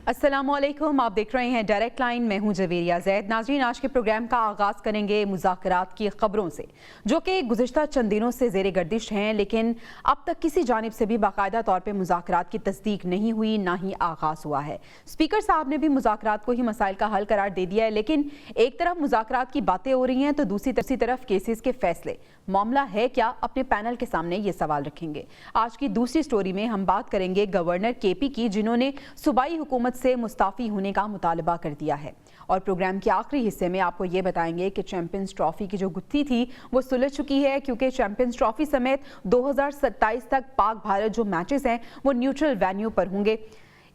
अस्सलामुअलैकुम, आप देख रहे हैं डायरेक्ट लाइन। मैं हूं जवेरिया ज़ैद। नाज़रीन, आज के प्रोग्राम का आगाज़ करेंगे मुज़ाकरात की खबरों से, जो कि गुज़िश्ता चंद दिनों से ज़ेरे गर्दिश हैं, लेकिन अब तक किसी जानिब से भी बाकायदा तौर पर मुज़ाकरात की तस्दीक नहीं हुई, ना ही आगाज़ हुआ है। स्पीकर साहब ने भी मुज़ाकरात को ही मसाइल का हल करार दे दिया है, लेकिन एक तरफ मुज़ाकरात की बातें हो रही हैं तो दूसरी तरफ केसेस के फैसले। मामला है क्या? अपने पैनल के सामने ये सवाल रखेंगे। आज की दूसरी स्टोरी में हम बात करेंगे गवर्नर केपी की, जिन्होंने सूबाई हुकूमत से मुस्ताफ़ी होने का मुतालबा कर दिया है। और प्रोग्राम के आखिरी हिस्से में आपको ये बताएंगे कि चैंपियंस ट्रॉफी की जो गुत्थी थी वो सुलझ चुकी है, क्योंकि चैंपियंस ट्रॉफी समेत 2027 तक पाक भारत जो मैचेस हैं वो न्यूट्रल वेन्यू पर होंगे।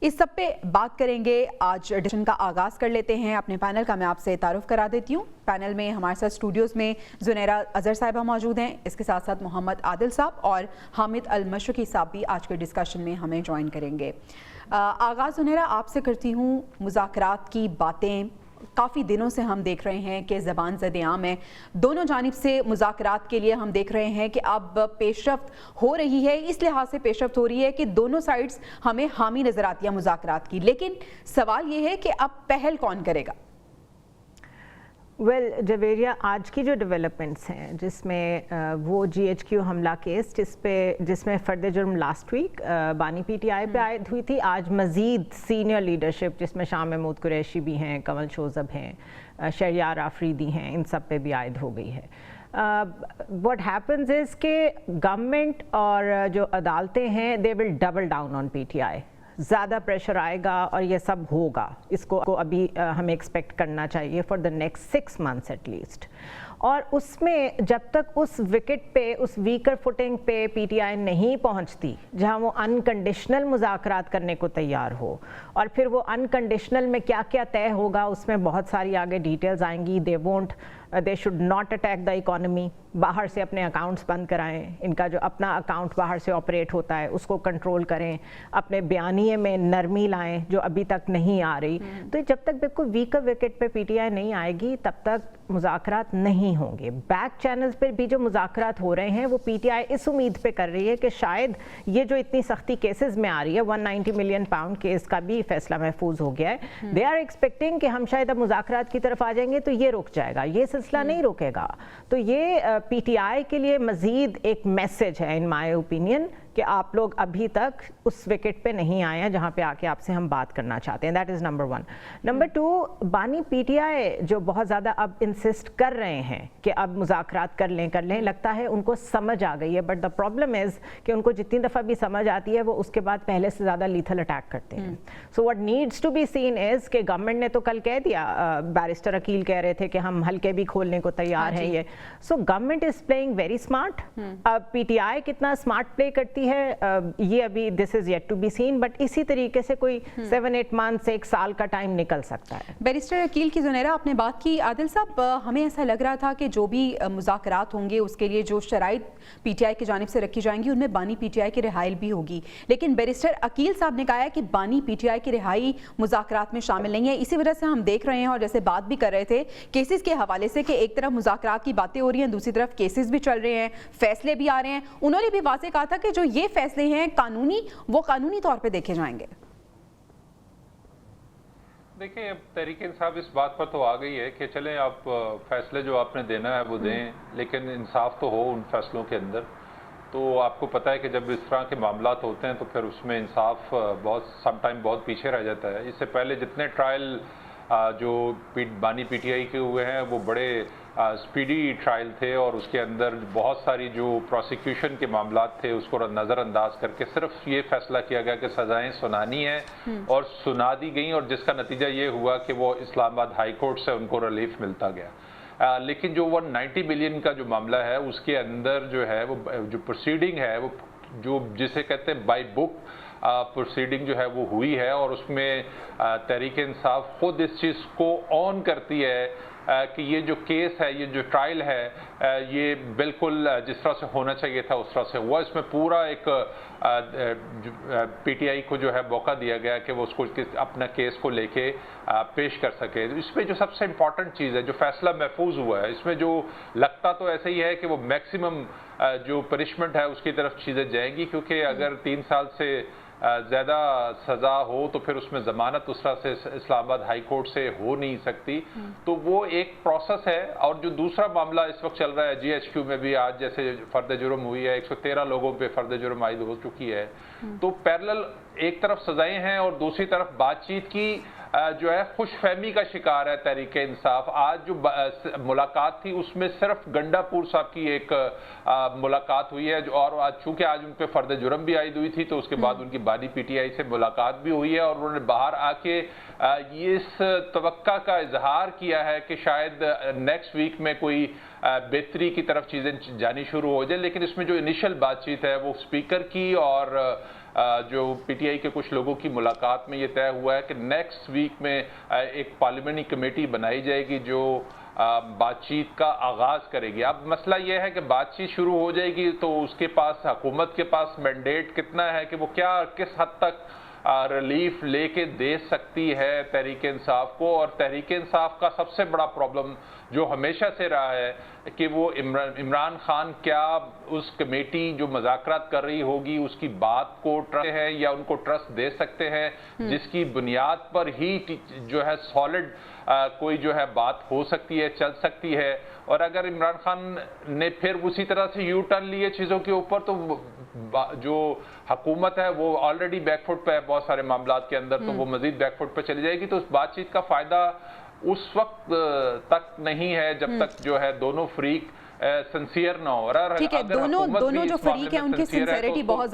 इस सब पे बात करेंगे। आज एडिशन का आगाज़ कर लेते हैं। अपने पैनल का मैं आपसे तारुफ करा देती हूँ। पैनल में हमारे साथ स्टूडियोज़ में ज़ुनैरा अज़हर साहिबा मौजूद हैं, इसके साथ साथ मोहम्मद आदिल साहब और हामिद अल मशरकी साहब भी आज के डिस्कशन में हमें ज्वाइन करेंगे। आगाज़ ज़ुनैरा आपसे करती हूँ। मुज़ाकरात की बातें काफ़ी दिनों से हम देख रहे हैं कि ज़बान ज़द-ए-आम है। दोनों जानिब से मुज़ाकरात के लिए हम देख रहे हैं कि अब पेशरफ्त हो रही है। इस लिहाज से पेशरफ्त हो रही है कि दोनों साइड्स हमें हामी नज़र आती है मुज़ाकरात की, लेकिन सवाल ये है कि अब पहल कौन करेगा? जवेरिया, आज की जो डेवलपमेंट्स हैं, जिसमें वो GHQ हमला केस जिसमें फ़र्द जुर्म लास्ट वीक बानी PTI पे आयद हुई थी, आज मज़ीद सीनियर लीडरशिप जिसमें शाह महमूद कुरैशी भी हैं, कमल शोज़ब हैं, शहरयार आफरीदी हैं, इन सब पे भी आयद हो गई है। व्हाट हैपन्स इज़ कि गवर्नमेंट और जो अदालतें हैं they will double down on PTI। ज़्यादा प्रेशर आएगा और ये सब होगा, इसको अभी हमें एक्सपेक्ट करना चाहिए for the next 6 months at least. और उसमें जब तक उस विकेट पे, उस वीकर फुटिंग पे PTI नहीं पहुंचती जहां वो अनकंडीशनल मुज़ाकरात करने को तैयार हो, और फिर वो अनकंडीशनल में क्या क्या तय होगा उसमें बहुत सारी आगे डिटेल्स आएंगी। They should not attack the economy, बाहर से अपने अकाउंट्स बंद कराएं, इनका जो अपना अकाउंट बाहर से ऑपरेट होता है उसको कंट्रोल करें, अपने बयानिए में नरमी लाएं जो अभी तक नहीं आ रही। तो जब तक बिल्कुल वीकर विकेट पे PTI नहीं आएगी तब तक मुज़ाकरात नहीं होंगे। बैक चैनल्स पर भी जो मुज़ाकरात हो रहे हैं वो PTI इस उम्मीद पे कर रही है कि शायद ये जो इतनी सख्ती केसेस में आ रही है, 190 मिलियन पाउंड केस का भी फैसला महफूज हो गया है, दे आर एक्सपेक्टिंग कि हम शायद अब मुज़ाकरात की तरफ आ जाएंगे तो ये रुक जाएगा, ये सिलसिला नहीं रुकेगा। तो ये PTI के लिए मज़ीद एक मैसेज है इन माय ओपिनियन कि आप लोग अभी तक उस विकेट पे नहीं आए हैं जहाँ पे आके आपसे हम बात करना चाहते हैं। That is number 1। नंबर 2, बानी PTI जो बहुत ज़्यादा अब इंसिस्ट कर रहे हैं कि अब मुज़ाकरात कर लें, लगता है उनको समझ आ गई है, बट द प्रॉब्लम इज़ कि उनको जितनी दफ़ा भी समझ आती है वो उसके बाद पहले से ज़्यादा लीथल अटैक करते हैं। So what needs to be seen is कि गवर्नमेंट ने तो कल कह दिया, बैरिस्टर अकील कह रहे थे कि हम हल्के भी खोलने को तैयार हैं ये। So government is playing very smart. अब PTI कितना स्मार्ट प्ले करती है ये अभी this is yet to be seen, but इसी तरीके से कोई 7-8 मंथ्स, 1 साल का टाइम निकल सकता है। बैरिस्टर अकील की ज़ुनैरा आपने बात की। आदिल साहब, हमें ऐसा लग रहा था कि जो भी मुज़ाकरात होंगे उसके लिए जो शराइत PTI की जानिब से रखी जाएंगी उनमें बानी PTI की रिहाई भी होगी, लेकिन बैरिस्टर अकील साहब ने कहा है कि बानी PTI की रिहाई मुज़ाकरात में शामिल नहीं है। इसी वजह से हम देख रहे हैं, और जैसे बात भी कर रहे थे केसेस के हवाले से, कि एक तरफ मुज़ाकरात की बातें हो रही हैं, दूसरी तरफ केसेस भी चल रहे हैं, फैसले भी आ रहे हैं। उन्होंने भी वाज़ेह कहा था कि जो ये फैसले हैं कानूनी, वो कानूनी तौर पे देखे जाएंगे। देखिए, अब तहरीक इंसाफ इस बात पर तो आ गई है कि चलें आप फैसले जो आपने देना है वो दें, लेकिन इंसाफ तो हो उन फैसलों के अंदर। तो आपको पता है कि जब इस तरह के मामलात होते हैं तो फिर उसमें इंसाफ बहुत समटाइम बहुत पीछे रह जाता है। इससे पहले जितने ट्रायल जो बानी PTI के हुए हैं वो बड़े स्पीडी ट्रायल थे, और उसके अंदर बहुत सारी जो प्रोसिक्यूशन के मामलात थे उसको नज़रअंदाज करके सिर्फ ये फैसला किया गया कि सज़ाएं सुनानी है, और सुना दी गई, और जिसका नतीजा ये हुआ कि वो इस्लामाबाद हाई कोर्ट से उनको रिलीफ मिलता गया। लेकिन जो 190 मिलियन का जो मामला है उसके अंदर जो है वो जो प्रोसीडिंग है वो जो जिसे कहते हैं बाई बुक प्रोसीडिंग जो है वो हुई है, और उसमें तहरीक इंसाफ खुद इस चीज़ को ऑन करती है कि ये जो केस है, ये जो ट्रायल है, ये बिल्कुल जिस तरह से होना चाहिए था उस तरह से हुआ। इसमें पूरा एक PTI को जो है मौका दिया गया कि वो उसको अपना केस को लेके पेश कर सके। इसमें जो सबसे इम्पॉर्टेंट चीज़ है, जो फैसला महफूज हुआ है, इसमें जो लगता तो ऐसे ही है कि वो मैक्सिमम जो पनिशमेंट है उसकी तरफ चीज़ें जाएंगी, क्योंकि अगर 3 साल से ज़्यादा सज़ा हो तो फिर उसमें ज़मानत उस तरह से इस्लामाबाद हाई कोर्ट से हो नहीं सकती। तो वो एक प्रोसेस है। और जो दूसरा मामला इस वक्त चल रहा है GHQ में भी, आज जैसे फर्द जुर्म हुई है, 113 लोगों पे फर्द जुर्म आयद हो चुकी है। तो पैरेलल एक तरफ सजाएं हैं और दूसरी तरफ बातचीत की जो है खुशफहमी का शिकार है तहरीक इंसाफ। आज जो मुलाकात थी उसमें सिर्फ गंडापुर साहब की एक मुलाकात हुई है, और आज चूंकि आज उन पे फर्द जुर्म भी आयद हुई थी तो उसके बाद उनकी बानी PTI से मुलाकात भी हुई है और उन्होंने बाहर आके ये इस तवक्का का इजहार किया है कि शायद नेक्स्ट वीक में कोई बेहतरी की तरफ चीज़ें जानी शुरू हो जाए। लेकिन इसमें जो इनिशियल बातचीत है वो स्पीकर की और जो PTI के कुछ लोगों की मुलाकात में ये तय हुआ है कि नेक्स्ट वीक में एक पार्लियामेंट्री कमेटी बनाई जाएगी जो बातचीत का आगाज़ करेगी। अब मसला ये है कि बातचीत शुरू हो जाएगी तो उसके पास, हुकूमत के पास मैंडेट कितना है कि वो क्या किस हद तक रिलीफ लेके दे सकती है तहरीक इंसाफ को। और तहरीक इंसाफ का सबसे बड़ा प्रॉब्लम जो हमेशा से रहा है कि वो इमरान खान क्या उस कमेटी जो मुज़ाकरात कर रही होगी उसकी बात को ट्रस्ट है या उनको ट्रस्ट दे सकते हैं जिसकी बुनियाद पर ही जो है सॉलिड कोई जो है बात हो सकती है, चल सकती है। और अगर इमरान खान ने फिर उसी तरह से यू टर्न लिए चीज़ों के ऊपर तो जो हुकूमत है वो ऑलरेडी बैकफुट पे है बहुत सारे मामलात के अंदर, तो वो मजीद बैकफुट पे चली जाएगी। तो उस बातचीत का फायदा उस वक्त तक नहीं है जब तक जो है दोनों फ्रीक सिंसियर ना हो। ठीक है, दोनों जो फरीक हैं उनकी सिंसियरिटी बहुत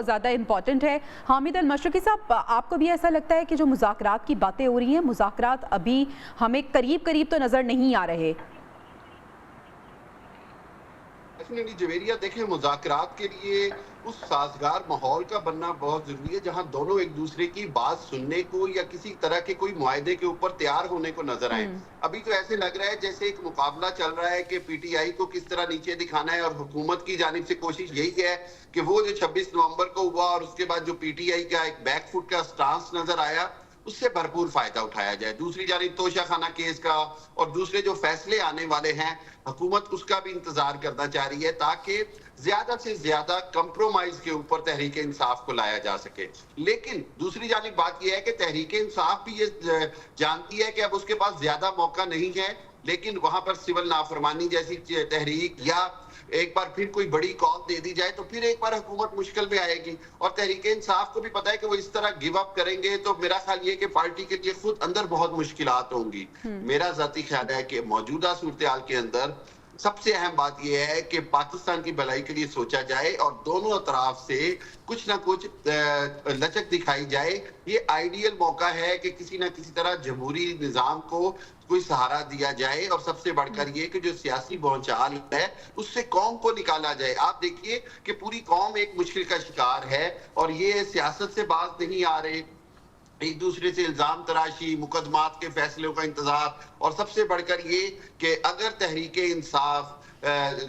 ज़्यादा इंपॉर्टेंट है। हामिद अल मशरकी साहब, आपको भी ऐसा लगता है कि जो मुज़ाकरात की बातें हो रही हैं, मुज़ाकरात अभी हमें करीब तो नज़र नहीं आ रहे? डेफिनेटली जवेरिया, देखें, मुज़ाकरात के लिए उस साजगार माहौल का बनना बहुत जरूरी है जहां दोनों एक दूसरे की बात सुनने को या किसी तरह के कोई मुआहदे के ऊपर तैयार होने को नजर आए। अभी तो ऐसे लग रहा है जैसे एक मुकाबला चल रहा है कि PTI को किस तरह नीचे दिखाना है, और हुकूमत की जानिब से कोशिश यही है कि वो जो 26 नवंबर को हुआ और उसके बाद जो PTI का एक बैकफुट का स्टांस नजर आया उससे भरपूर फायदा उठाया जाए। दूसरी जानिब तोशा खाना केस का और दूसरे जो फैसले आने वाले हैं हुकूमत उसका भी इंतजार करना चाह रही है ताकि ज्यादा से ज्यादा कंप्रोमाइज के ऊपर तहरीक इंसाफ को लाया जा सके। लेकिन दूसरी जानिब बात यह है कि तहरीक इंसाफ भी ये जानती है कि अब उसके पास ज्यादा मौका नहीं है, लेकिन वहां पर सिविल नाफरमानी जैसी तहरीक या एक बार फिर कोई बड़ी कॉल दे दी जाए तो फिर एक बार हुकूमत मुश्किल में आएगी। और तहरीक इंसाफ को भी पता है कि वो इस तरह गिव अप करेंगे तो मेरा ख्याल ये कि पार्टी के लिए खुद अंदर बहुत मुश्किलात होंगी। मेरा ज़ाती ख्याल है कि मौजूदा सूरत हाल के अंदर सबसे अहम बात यह है कि पाकिस्तान की भलाई के लिए सोचा जाए और दोनों तरफ से कुछ ना कुछ लचक दिखाई जाए। ये आइडियल मौका है कि किसी ना किसी तरह जमहूरी निजाम को कोई सहारा दिया जाए और सबसे बढ़कर ये कि जो सियासी भौचाल है उससे कौम को निकाला जाए। आप देखिए कि पूरी कौम एक मुश्किल का शिकार है और ये सियासत से बात नहीं आ रहे, एक दूसरे से इल्जाम तराशी, मुकदमात के फैसलों का इंतजार, और सबसे बढ़कर ये कि अगर तहरीक इंसाफ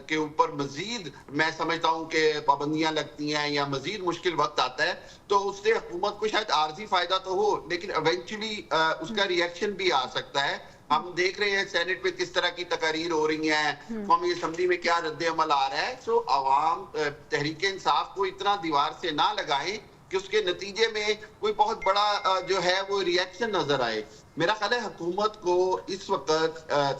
के ऊपर मजीद मैं समझता हूं कि पाबंदियां लगती हैं या मजीद मुश्किल वक्त आता है तो उससे हुकूमत को शायद आर्जी फायदा तो हो लेकिन इवेंचुअली उसका रिएक्शन भी आ सकता है। हम देख रहे हैं सेनेट में किस तरह की तकारीर हो रही हैं, कौमी असम्बली में क्या रद्द अमल आ रहा है। सो अवाम तहरीक इंसाफ को इतना दीवार से ना लगाएं कि उसके नतीजे में कोई बहुत बड़ा जो है वो रिएक्शन नजर आए। मेरा ख्याल है हुकूमत को इस वक्त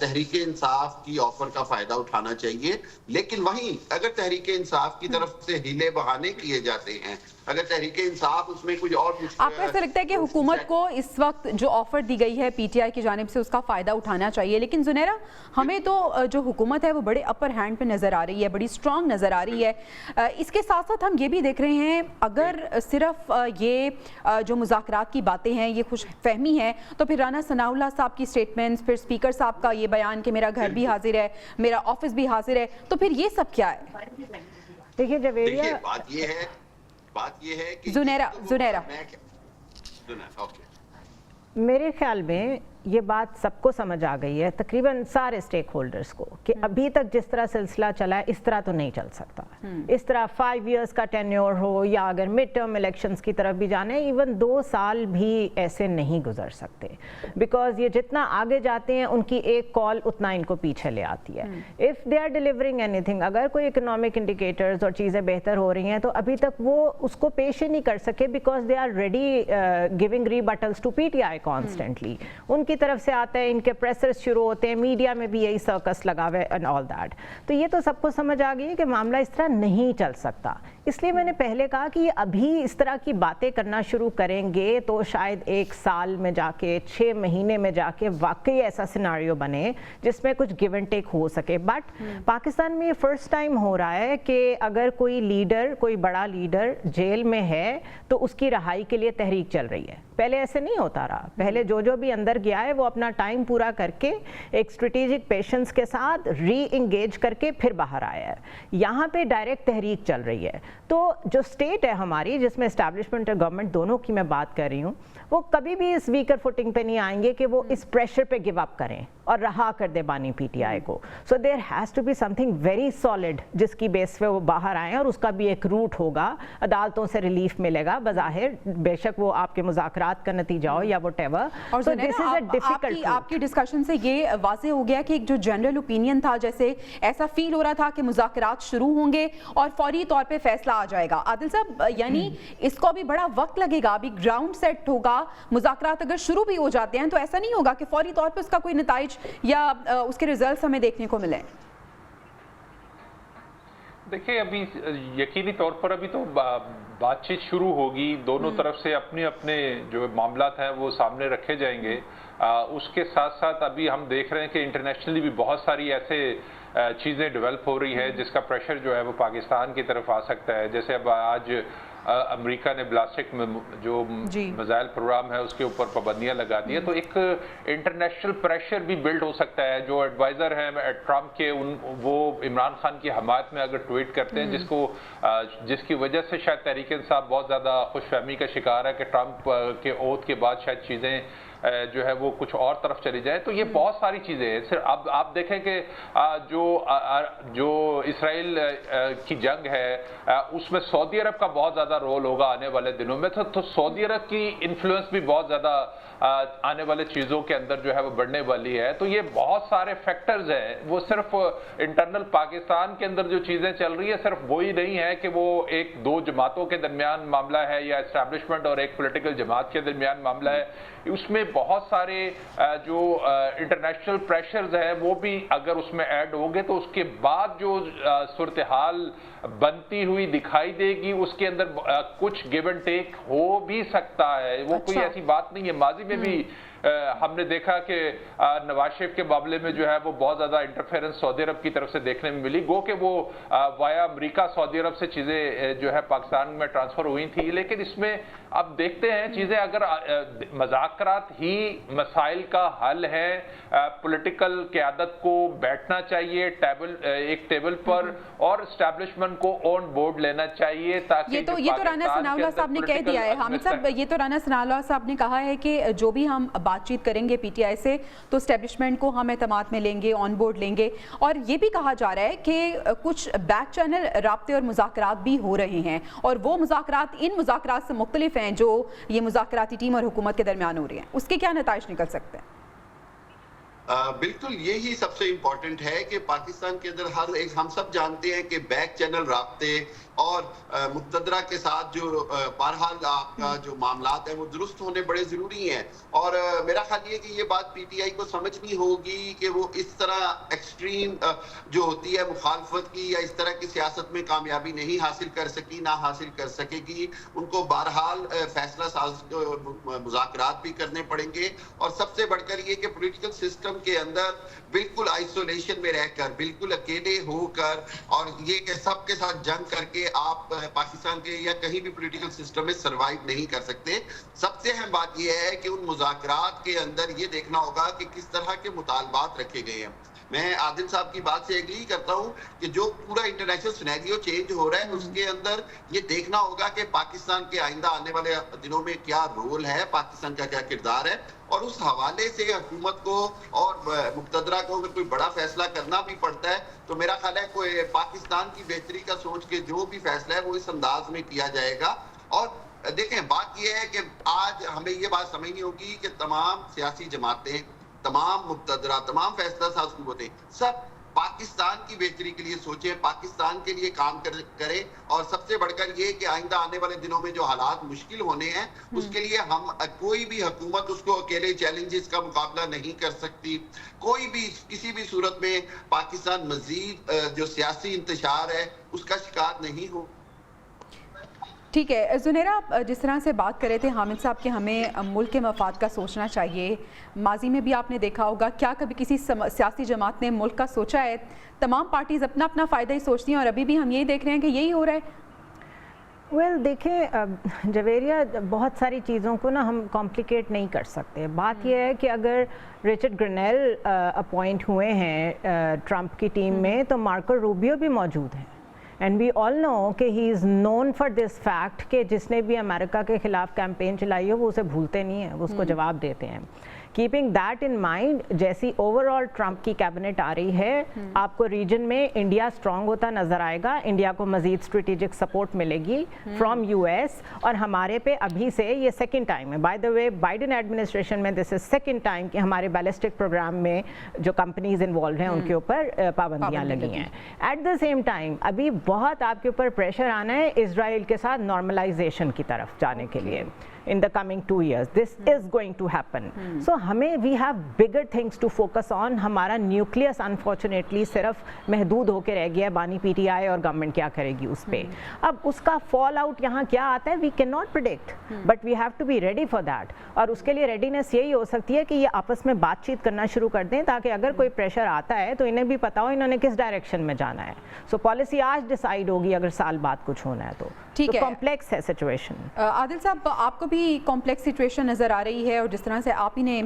तहरीक इंसाफ की ऑफर का फायदा उठाना चाहिए, लेकिन वहीं अगर तहरीक इंसाफ की तरफ से हीले बहाने किए जाते हैं, अगर तहरीक इंसाफ उसमें कुछ और आपको ऐसा लगता है कि हुकूमत को इस वक्त जो ऑफर दी गई है PTI की जानिब से उसका फायदा उठाना चाहिए? लेकिन जुनेरा, हमें तो जो हुकूमत है वो बड़े अपर हैंड पे नजर आ रही है, बड़ी स्ट्रांग नजर आ रही है। इसके साथ साथ हम ये भी देख रहे हैं अगर सिर्फ ये जो मुज़ाकरात की बातें हैं ये खुश फहमी है तो फिर राना सनाउल्लाह साहब की स्टेटमेंट्स, फिर स्पीकर साहब का ये बयान कि मेरा घर भी हाजिर है, मेरा ऑफिस भी हाजिर है, तो फिर ये सब क्या है? देखिए जवेरिया, बात ये है कि जुनेरा मेरे ख्याल में یہ بات سب کو سمجھ آ گئی ہے تقریباً سارے اسٹیک ہولڈرز کو کہ ابھی تک جس طرح سلسلہ چلا ہے اس طرح تو نہیں چل سکتا. اس طرح 5 ایئرس کا ٹینیور ہو یا اگر مڈ ٹرم الیکشنز کی طرف بھی جانے, ایون 2 سال بھی ایسے نہیں گزر سکتے, بیکاز یہ جتنا آگے جاتے ہیں ان کی ایک کال اتنا ان کو پیچھے لے آتی ہے. اف دے آر ڈیلیورنگ اینی تھنگ, اگر کوئی اکنامک انڈیکیٹرز اور چیزیں بہتر ہو رہی ہیں تو ابھی تک وہ اس کو پیش ہی نہیں کر سکے, because they are ready giving rebuttals to P T I constantly. ان کی طرف سے آتا ہے, ان کے پریسرز شروع ہوتے ہیں, میڈیا میں بھی یہی سرکس لگا ہوا ہے اینڈ آل دیٹ. تو یہ تو سب کو سمجھ آ گئی ہے کہ معاملہ اس طرح نہیں چل سکتا. اس لیے میں نے پہلے کہا کہ ابھی اس طرح کی باتیں کرنا شروع کریں گے تو شاید 1 سال میں جا کے 6 مہینے میں جا کے واقعی ایسا سیناریو بنے جس میں کچھ گیو اینڈ ٹیک ہو سکے. بٹ پاکستان میں یہ فرسٹ ٹائم ہو رہا ہے کہ اگر کوئی لیڈر, کوئی بڑا لیڈر جیل میں ہے تو اس کی رہائی کے لیے تحریک چل رہی ہے. پہلے ایسے نہیں ہوتا رہا. پہلے جو بھی اندر گیا ہے وہ اپنا ٹائم پورا کر کے ایک اسٹریٹجک پیشنس کے ساتھ ری انگیج کر کے پھر باہر آیا ہے. یہاں پہ ڈائریکٹ تحریک چل رہی ہے. تو جو اسٹیٹ ہے ہماری, جس میں اسٹیبلشمنٹ اور گورنمنٹ دونوں کی میں بات کر رہی ہوں, وہ کبھی بھی اس ویکر فوٹنگ پہ نہیں آئیں گے کہ وہ اس پریشر پہ گیو اپ کریں اور رہا کر دے بانی پی ٹی آئی کو. So there has to be something very solid جس کی بیس پہ وہ باہر آئیں, اور اس کا بھی ایک روٹ ہوگا, عدالتوں سے ریلیف ملے گا. بظاہر بے شک وہ آپ کے مذاکرات کا نتیجہ ہو یا وٹ ایور. اور آپ کی ڈسکشن سے یہ واضح ہو گیا کہ ایک جو جنرل اوپینین تھا, جیسے ایسا فیل ہو رہا تھا کہ مذاکرات شروع ہوں گے اور فوری طور پہ فیصلہ آ جائے گا. عادل صاحب, یعنی اس کو بھی بڑا وقت لگے گا, ابھی گراؤنڈ سیٹ ہوگا. مذاکرات اگر شروع بھی ہو جاتے ہیں تو ایسا نہیں ہوگا کہ فوری طور پہ اس کا کوئی نتائج یا اس کے ریزلٹس ہمیں دیکھنے کو ملیں. دیکھیں, ابھی یقینی طور پر ابھی تو بات چیت شروع ہوگی, دونوں طرف سے اپنے اپنے جو معاملات ہیں وہ سامنے رکھے جائیں گے. اس کے ساتھ ساتھ ابھی ہم دیکھ رہے ہیں کہ انٹرنیشنلی بھی بہت ساری ایسے چیزیں ڈیولپ ہو رہی ہے جس کا پریشر جو ہے وہ پاکستان کی طرف آ سکتا ہے. جیسے اب آج امریکہ نے بلاسٹک جو میزائل پروگرام ہے اس کے اوپر پابندیاں لگا دی ہے, تو ایک انٹرنیشنل پریشر بھی بلڈ ہو سکتا ہے. جو ایڈوائزر ہیں ٹرمپ کے, وہ عمران خان کی حمایت میں اگر ٹویٹ کرتے ہیں, جس کی وجہ سے شاید تحریک انصاف بہت زیادہ خوش فہمی کا شکار ہے کہ ٹرمپ کے عہد کے بعد شاید چیزیں جو ہے وہ کچھ اور طرف چلی جائے. تو یہ بہت ساری چیزیں ہیں. صرف اب آپ دیکھیں کہ جو اسرائیل کی جنگ ہے اس میں سعودی عرب کا بہت زیادہ رول ہوگا آنے والے دنوں میں. تو سعودی عرب کی انفلوئنس بھی بہت زیادہ آنے والے چیزوں کے اندر جو ہے وہ بڑھنے والی ہے. تو یہ بہت سارے فیکٹرز ہیں. وہ صرف انٹرنل پاکستان کے اندر جو چیزیں چل رہی ہے صرف وہی نہیں ہے کہ وہ ایک 2 جماعتوں کے درمیان معاملہ ہے یا اسٹیبلشمنٹ اور ایک پولیٹیکل جماعت کے درمیان معاملہ ہے. اس میں بہت سارے جو انٹرنیشنل پریشرز ہیں وہ بھی اگر اس میں ایڈ ہوں گے تو اس کے بعد جو صورتحال بنتی ہوئی دکھائی دے گی اس کے اندر کچھ گیو اینڈ ٹیک ہو بھی سکتا ہے. وہ کوئی ایسی بات نہیں ہے. ماضی میں بھی ہم نے دیکھا کہ نواز شریف کے معاملے میں جو ہے وہ بہت زیادہ انٹرفیرنس سعودی عرب کی طرف سے دیکھنے میں ملی. گو کہ وہ وایا امریکہ سعودی عرب سے چیزیں جو ہے پاکستان میں ٹرانسفر ہوئی تھی, لیکن اس میں اب دیکھتے ہیں چیزیں اگر مذاکرات ہی مسائل کا حل ہے, پولیٹیکل قیادت کو بیٹھنا چاہیے ایک ٹیبل پر اور اسٹیبلشمنٹ کو آن بورڈ لینا چاہیے تاکہ یہ تو رانا ثناء اللہ صاحب نے کہہ دیا ہے. حامد صاحب, یہ تو رانا ثناء اللہ صاحب نے کہا ہے کہ جو بھی ہم بات چیت کریں گے پی ٹی آئی سے تو اسٹیبلشمنٹ کو ہم اعتماد میں لیں گے, آن بورڈ لیں گے. اور یہ بھی کہا جا رہا ہے کہ کچھ بیک چینل رابطے اور مذاکرات بھی ہو رہے ہیں, اور وہ مذاکرات ان مذاکرات سے مختلف ہیں جو یہ مذاکراتی ٹیم اور حکومت کے درمیان ہو رہی ہیں. اس کے کیا نتائج نکل سکتے ہیں؟ بالکل یہی سب سے امپورٹنٹ ہے کہ پاکستان کے اندر ہر ایک, ہم سب جانتے ہیں کہ بیک چینل رابطے اور مقتدرہ کے ساتھ جو بہرحال آپ کا جو معاملات ہیں وہ درست ہونے بڑے ضروری ہیں. اور میرا خیال یہ کہ یہ بات پی ٹی آئی کو سمجھنی ہوگی کہ وہ اس طرح ایکسٹریم جو ہوتی ہے مخالفت کی یا اس طرح کی سیاست میں کامیابی نہیں حاصل کر سکی, نہ حاصل کر سکے گی. ان کو بہرحال فیصلہ ساز مذاکرات بھی کرنے پڑیں گے. اور سب سے بڑھ کر یہ کہ پولیٹیکل سسٹم کے اندر بالکل آئسولیشن میں رہ کر, بالکل اکیلے ہو کر, اور یہ کہ سب کے ساتھ جنگ کر کے آپ پاکستان کے یا کہیں بھی پولیٹیکل سسٹم میں سروائیو نہیں کر سکتے. سب سے اہم بات یہ ہے کہ ان مذاکرات کے اندر یہ دیکھنا ہوگا کہ کس طرح کے مطالبات رکھے گئے ہیں. میں عادل صاحب کی بات سے ایگری کرتا ہوں کہ جو پورا انٹرنیشنل سینیریو چینج ہو رہا ہے اس کے اندر یہ دیکھنا ہوگا کہ پاکستان کے آئندہ آنے والے دنوں میں کیا رول ہے، پاکستان کا کیا کردار ہے، اور اس حوالے سے حکومت کو اور مقتدرہ کو اگر کوئی بڑا فیصلہ کرنا بھی پڑتا ہے تو میرا خیال ہے کوئی پاکستان کی بہتری کا سوچ کے جو بھی فیصلہ ہے وہ اس انداز میں کیا جائے گا۔ اور دیکھیں بات یہ ہے کہ آج ہمیں یہ بات سمجھنی ہوگی کہ تمام سیاسی جماعتیں، تمام مقتدرہ، تمام فیصلہ ساز قوتیں سب پاکستان کی بہتری کے لیے سوچیں، پاکستان کے لیے کام کریں، اور سب سے بڑھ کر یہ کہ آئندہ آنے والے دنوں میں جو حالات مشکل ہونے ہیں اس کے لیے ہم کوئی بھی حکومت اس کو اکیلے چیلنجز کا مقابلہ نہیں کر سکتی۔ کوئی بھی کسی بھی صورت میں پاکستان مزید جو سیاسی انتشار ہے اس کا شکار نہیں ہو۔ ٹھیک ہے زنیرہ، جس طرح سے بات کر رہے تھے حامد صاحب کہ ہمیں ملک کے مفاد کا سوچنا چاہیے، ماضی میں بھی آپ نے دیکھا ہوگا، کیا کبھی کسی سیاسی جماعت نے ملک کا سوچا ہے؟ تمام پارٹیز اپنا اپنا فائدہ ہی سوچتی ہیں اور ابھی بھی ہم یہی دیکھ رہے ہیں کہ یہی ہو رہا ہے۔ ویل دیکھیں جویریہ، بہت ساری چیزوں کو نا ہم کمپلیکیٹ نہیں کر سکتے۔ بات یہ ہے کہ اگر رچرڈ گرنیل اپوائنٹ ہوئے ہیں ٹرمپ کی ٹیم میں تو مارکو روبیو بھی موجود ہیں، اینڈ وی آل نو کہ ہی از نون فار دس فیکٹ کہ جس نے بھی امریکہ کے خلاف کیمپین چلائی ہو وہ اسے بھولتے نہیں ہیں، وہ اس کو جواب دیتے ہیں۔ کیپنگ دیٹ ان مائنڈ، جیسی اوور آل ٹرمپ کی کیبنٹ آ رہی ہے، آپ کو ریجن میں انڈیا اسٹرانگ ہوتا نظر آئے گا، انڈیا کو مزید اسٹریٹجک سپورٹ ملے گی فرام یو ایس، اور ہمارے پہ ابھی سے یہ سیکنڈ ٹائم ہے، by the way Biden administration میں دس از سیکنڈ ٹائم کہ ہمارے بیلسٹک پروگرام میں جو کمپنیز انوالوڈ ہیں ان کے اوپر پابندیاں لگی ہیں۔ ایٹ دا سیم ٹائم ابھی بہت آپ کے اوپر پریشر آنا ہے اسرائیل کے ساتھ نارملائزیشن کی طرف جانے کے لیے۔ in the coming 2 years this is going to happen, so ہمیں we have bigger things to focus on۔ ہمارا نیوکلیس انفارچونیٹلی صرف محدود ہو کے رہ گیا ہے، بانی پی ٹی آئی اور گورنمنٹ کیا کرے گی اس پہ۔ اب اس کا فال آؤٹ یہاں کیا آتا ہے، we cannot predict but we have to be ready for that، اور اس کے لیے ریڈینس یہی ہو سکتی ہے کہ یہ آپس میں بات چیت کرنا شروع کر دیں تاکہ اگر کوئی پریشر آتا ہے تو انہیں بھی پتا ہو انہوں نے کس ڈائریکشن میں جانا ہے۔ سو پالیسی آج ڈیسائیڈ ہوگی اگر سال بعد کچھ ہونا ہے تو۔ ٹھیک ہے، کمپلیکس ہے سچویشن۔ عادل صاحب، آپ کو بھی کمپلیکس سچویشن نظر آ رہی ہے، اور جس طرح سے آپ ہی نے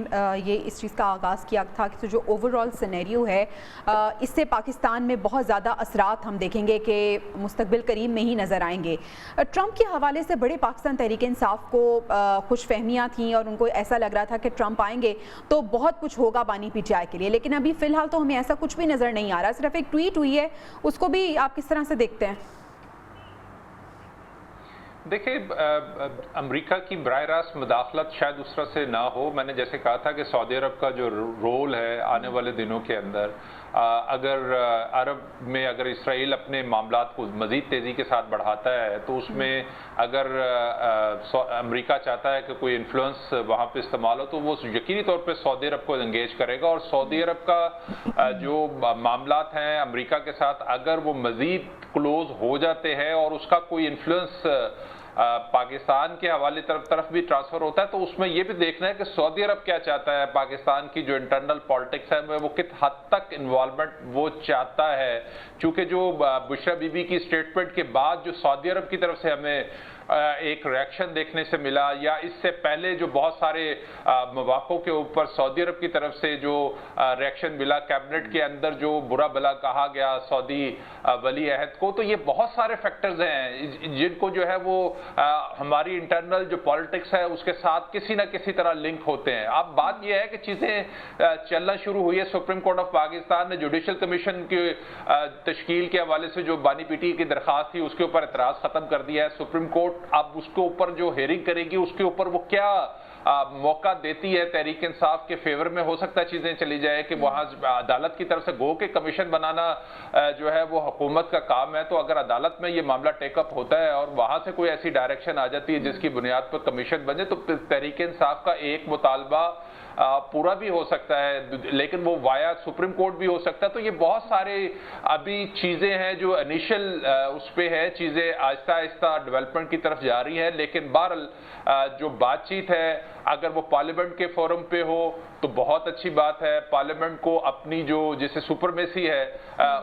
یہ اس چیز کا آغاز کیا تھا کہ جو اوور آل سینیریو ہے اس سے پاکستان میں بہت زیادہ اثرات ہم دیکھیں گے کہ مستقبل قریب میں ہی نظر آئیں گے۔ ٹرمپ کے حوالے سے بڑے پاکستان تحریک انصاف کو خوش فہمیاں تھیں اور ان کو ایسا لگ رہا تھا کہ ٹرمپ آئیں گے تو بہت کچھ ہوگا بانی پی ٹی آئی کے لیے، لیکن ابھی فی الحال تو ہمیں ایسا کچھ بھی نظر نہیں آ رہا، صرف ایک ٹویٹ ہوئی ہے، اس کو بھی آپ کس طرح سے دیکھتے ہیں؟ دیکھیں امریکہ کی براہ راست مداخلت شاید اس طرح سے نہ ہو۔ میں نے جیسے کہا تھا کہ سعودی عرب کا جو رول ہے آنے والے دنوں کے اندر، اگر عرب میں اگر اسرائیل اپنے معاملات کو مزید تیزی کے ساتھ بڑھاتا ہے تو اس میں اگر امریکہ چاہتا ہے کہ کوئی انفلوئنس وہاں پہ استعمال ہو تو وہ یقینی طور پہ سعودی عرب کو انگیج کرے گا، اور سعودی عرب کا جو معاملات ہیں امریکہ کے ساتھ اگر وہ مزید کلوز ہو جاتے ہیں اور اس کا کوئی انفلوئنس پاکستان کے حوالے طرف بھی ٹرانسفر ہوتا ہے تو اس میں یہ بھی دیکھنا ہے کہ سعودی عرب کیا چاہتا ہے، پاکستان کی جو انٹرنل پالیٹکس ہے وہ کت حد تک انوالومنٹ وہ چاہتا ہے، چونکہ جو بشرا بی بی کی سٹیٹمنٹ کے بعد جو سعودی عرب کی طرف سے ہمیں ایک ریاکشن دیکھنے سے ملا، یا اس سے پہلے جو بہت سارے مواقعوں کے اوپر سعودی عرب کی طرف سے جو ریاکشن ملا، کیبنٹ کے اندر جو برا بلا کہا گیا سعودی ولی عہد کو، تو یہ بہت سارے فیکٹرز ہیں جن کو جو ہے وہ ہماری انٹرنل جو پالیٹکس ہے اس کے ساتھ کسی نہ کسی طرح لنک ہوتے ہیں۔ اب بات یہ ہے کہ چیزیں چلنا شروع ہوئی ہے، سپریم کورٹ آف پاکستان نے جوڈیشل کمیشن کی تشکیل کے حوالے سے جو بانی پی ٹی کی درخواست تھی اس کے اوپر اعتراض ختم کر دیا ہے۔ سپریم کورٹ اب اس کے اوپر جو ہیئرنگ کرے گی اس کے اوپر وہ کیا موقع دیتی ہے تحریک انصاف کے فیور میں، ہو سکتا ہے چیزیں چلی جائے کہ وہاں عدالت کی طرف سے گو کہ کمیشن بنانا جو ہے وہ حکومت کا کام ہے، تو اگر عدالت میں یہ معاملہ ٹیک اپ ہوتا ہے اور وہاں سے کوئی ایسی ڈائریکشن آ جاتی ہے جس کی بنیاد پر کمیشن بنے تو تحریک انصاف کا ایک مطالبہ پورا بھی ہو سکتا ہے، لیکن وہ وایا سپریم کورٹ بھی ہو سکتا ہے۔ تو یہ بہت سارے ابھی چیزیں ہیں جو انیشل اس پہ ہے، چیزیں آہستہ آہستہ ڈیولپمنٹ کی طرف جا رہی ہیں، لیکن بہرحال جو بات چیت ہے अगर वो पार्लियामेंट के फोरम पे हो तो बहुत अच्छी बात है, पार्लियामेंट को अपनी जो जैसे सुपरमेसी है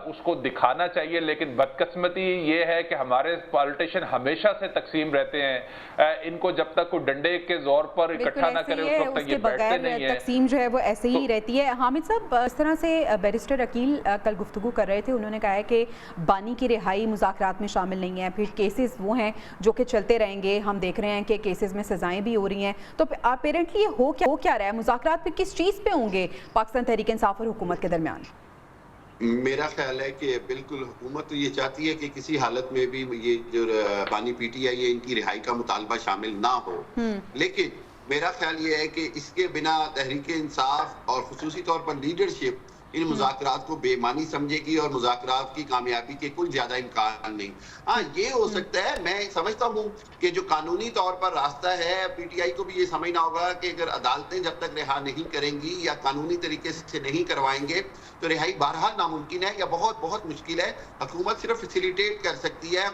उसको दिखाना चाहिए, लेकिन बदकिस्मती ये है कि हमारे पॉलिटिशियन हमेशा से तकसीम रहते हैं, इनको जब तक कोई डंडे के जोर पर इकट्ठा ना करे उस वक्त तक ये बैठते नहीं है। तकसीम जो है वो ऐसे ही रहती है। हामिद साहब, इस तरह से बैरिस्टर अकील कल गुफ्तगू कर रहे थे, उन्होंने कहा है कि बानी की रिहाई मुज़ाकरात में शामिल नहीं है, फिर केसेस वो हैं जो कि चलते रहेंगे, हम देख रहे हैं कि केसेस में सजाएं भी हो रही हैं, तो अपेरेंटली ये हो क्या रहा है, मुज़ाकरात फिर किस चीज़ पे होंगे पाकिस्तान तहरीक इंसाफ और हुकूमत के दरमियान? मेरा ख्याल है कि बिल्कुल हुकूमत तो ये चाहती है कि किसी हालत में भी ये जो बानी पीटीआई है इनकी रिहाई का मुतालबा शामिल ना हो, लेकिन मेरा ख्याल ये है कि इसके बिना तहरीक इंसाफ और खुसूसी तौर पर लीडरशिप इन मुज़ाकरात को बेमानी समझेगी और मुज़ाकरात की कामयाबी के कोई ज्यादा इम्कान नहीं। हाँ, ये हो सकता है, मैं समझता हूँ कि जो कानूनी तौर पर रास्ता है, पीटीआई को भी ये समझना होगा कि अगर अदालतें जब तक रिहा नहीं करेंगी या कानूनी तरीके से नहीं करवाएंगे तो रिहाई बहरहाल नामुमकिन है या बहुत बहुत मुश्किल है। हुकूमत सिर्फ फैसिलिटेट कर सकती है,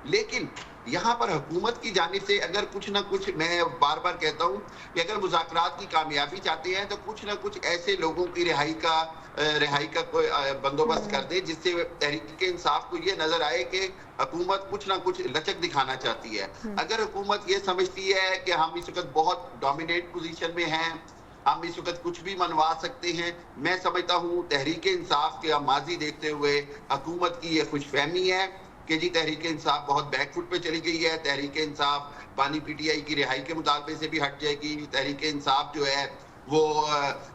लेकिन यहाँ पर हुकूमत की जानिब से अगर कुछ ना कुछ, मैं बार बार कहता हूँ कि अगर मुज़ाकरात की कामयाबी चाहते हैं तो कुछ ना कुछ ऐसे लोगों की रिहाई का कोई बंदोबस्त कर दे जिससे तहरीक इंसाफ को ये नजर आए कि हुकूमत कुछ ना कुछ लचक दिखाना चाहती है। अगर हुकूमत ये समझती है कि हम इस वक्त बहुत डोमिनेट पोजीशन में हैं, हम इस वक्त कुछ भी मनवा सकते हैं, मैं समझता हूँ तहरीक इंसाफ के माजी देखते हुए हुकूमत की ये खुशफहमी है कि जी तहरीक इंसाफ बहुत बैकफुट पे चली गई है, तहरीक इंसाफ बानी पीटीआई की रिहाई के मुतालबे से भी हट जाएगी, तहरीक इंसाफ जो है वो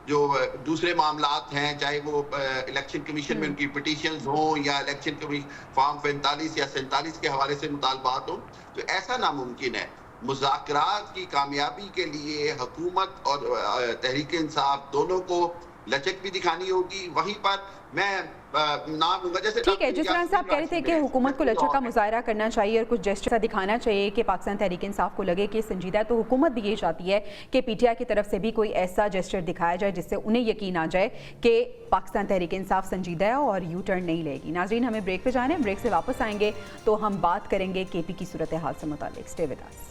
जो दूसरे मामलात हैं, चाहे वो इलेक्शन कमीशन में उनकी पिटीशंस हों या इलेक्शन कमीशन फॉर्म 45 या 47 के हवाले से मुतालबात हों, तो ऐसा नामुमकिन है। मुज़ाकरात की कामयाबी के लिए हुकूमत और तहरीक इंसाफ दोनों को लचक भी दिखानी होगी। वहीं पर मैं नाम लूंगा, जैसे ठीक है, जिस तरह से आप कह रहे थे कि हुकूमत को लचक का मुजाहरा करना चाहिए और कुछ जेस्चर दिखाना चाहिए कि पाकिस्तान तहरीक इंसाफ को लगे कि संजीदा है, तो हुकूमत भी ये चाहती है कि पीटीआई की तरफ से भी कोई ऐसा जेस्चर दिखाया जाए जिससे उन्हें यकीन आ जाए कि पाकिस्तान तहरीक इंसाफ संजीदा है और यू टर्न नहीं लेगी। नाज़रीन, हमें ब्रेक पे जाना है, ब्रेक से वापस आएंगे तो हम बात करेंगे केपी की सूरत हाल से मुतालिक। Stay with us.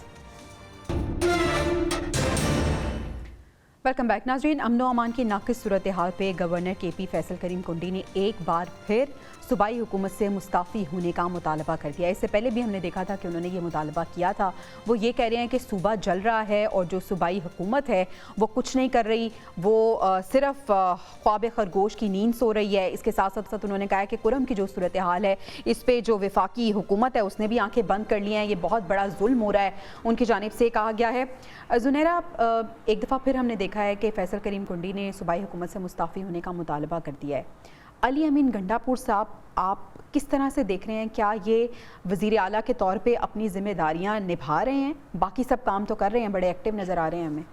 Welcome back नाज़रीन। अमनो अमान की नाक़िस सूरत हाल पे गवर्नर केपी फैसल करीम कुंडी ने एक बार फिर सूबाई हुकूमत से मुस्ताफ़ी होने का मुतालबा कर दिया। इससे पहले भी हमने देखा था कि उन्होंने ये मुतालबा किया था। वो ये कह रहे हैं कि सूबा जल रहा है और जो सूबाई हुकूमत है वो कुछ नहीं कर रही, वो सिर्फ ख्वाब खरगोश की नींद सो रही है। इसके साथ साथ उन्होंने कहा कि कुरम की जो सूरत हाल है इस पर जो वफाकी हुकूमत है उसने भी आंखें बंद कर ली हैं, ये बहुत बड़ा जुल्म हो रहा है उनकी जानिब से, कहा गया है। जुनैरा, एक दफ़ा फिर हमने देखा है कि फैसल करीम कुंडी ने सूबाई हुकूमत से मुस्ताफ़ी होने का मुतालबा कर दिया है। अली अमीन गंडापुर साहब, आप किस तरह से देख रहे हैं, क्या ये वज़ीर आला के तौर पे अपनी ज़िम्मेदारियां निभा रहे हैं? बाकी सब काम तो कर रहे हैं, बड़े एक्टिव नज़र आ रहे हैं हमें।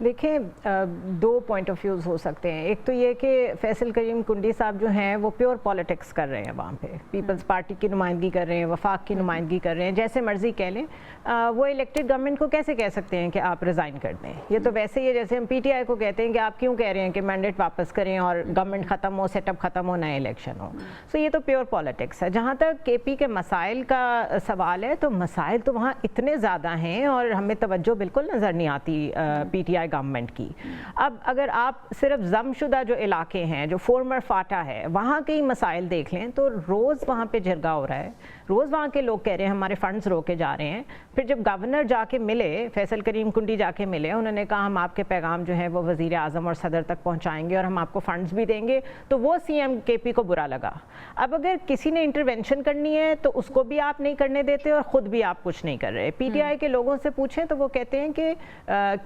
देखिए, दो पॉइंट ऑफ व्यूज़ हो सकते हैं। एक तो ये कि फैसल करीम कुंडी साहब जो हैं वो प्योर पॉलिटिक्स कर रहे हैं, वहाँ पे पीपल्स पार्टी की नुमाइंदगी कर रहे हैं, वफाक की नुमाइंदगी कर रहे हैं, जैसे मर्जी कह लें। वो इलेक्टेड गवर्नमेंट को कैसे कह सकते हैं कि आप रिज़ाइन कर दें? ये तो वैसे ही है जैसे हम पीटीआई को कहते हैं कि आप क्यों कह रहे हैं कि मैंडेट वापस करें और गवर्नमेंट ख़त्म हो, सेटअप ख़त्म हो, नया इलेक्शन हो। सो ये तो प्योर पॉलिटिक्स है। जहाँ तक केपी के मसाइल का सवाल है, तो मसाइल तो वहाँ इतने ज़्यादा हैं और हमें तवज्जो बिल्कुल नज़र नहीं आती पीटीआई गवर्नमेंट की। अब अगर आप सिर्फ जमशुदा जो इलाके हैं, जो फॉर्मर फाटा है, वहाँ के ही मसाइल देख लें तो रोज़ वहाँ पे झगड़ा हो रहा है, रोज़ वहाँ के लोग कह रहे हैं हमारे फंड्स रोके जा रहे हैं। फिर जब गवर्नर जाके मिले, फैसल करीम कुंडी जाके मिले, उन्होंने कहा हम आपके पैगाम जो है वो वज़ीर आज़म और सदर तक पहुँचाएंगे और हम आपको फंड्स भी देंगे, तो वो सीएम केपी को बुरा लगा। अब अगर किसी ने इंटरवेंशन करनी है तो उसको भी आप नहीं करने देते और ख़ुद भी आप कुछ नहीं कर रहे। पीटीआई के लोगों से पूछें तो वो कहते हैं कि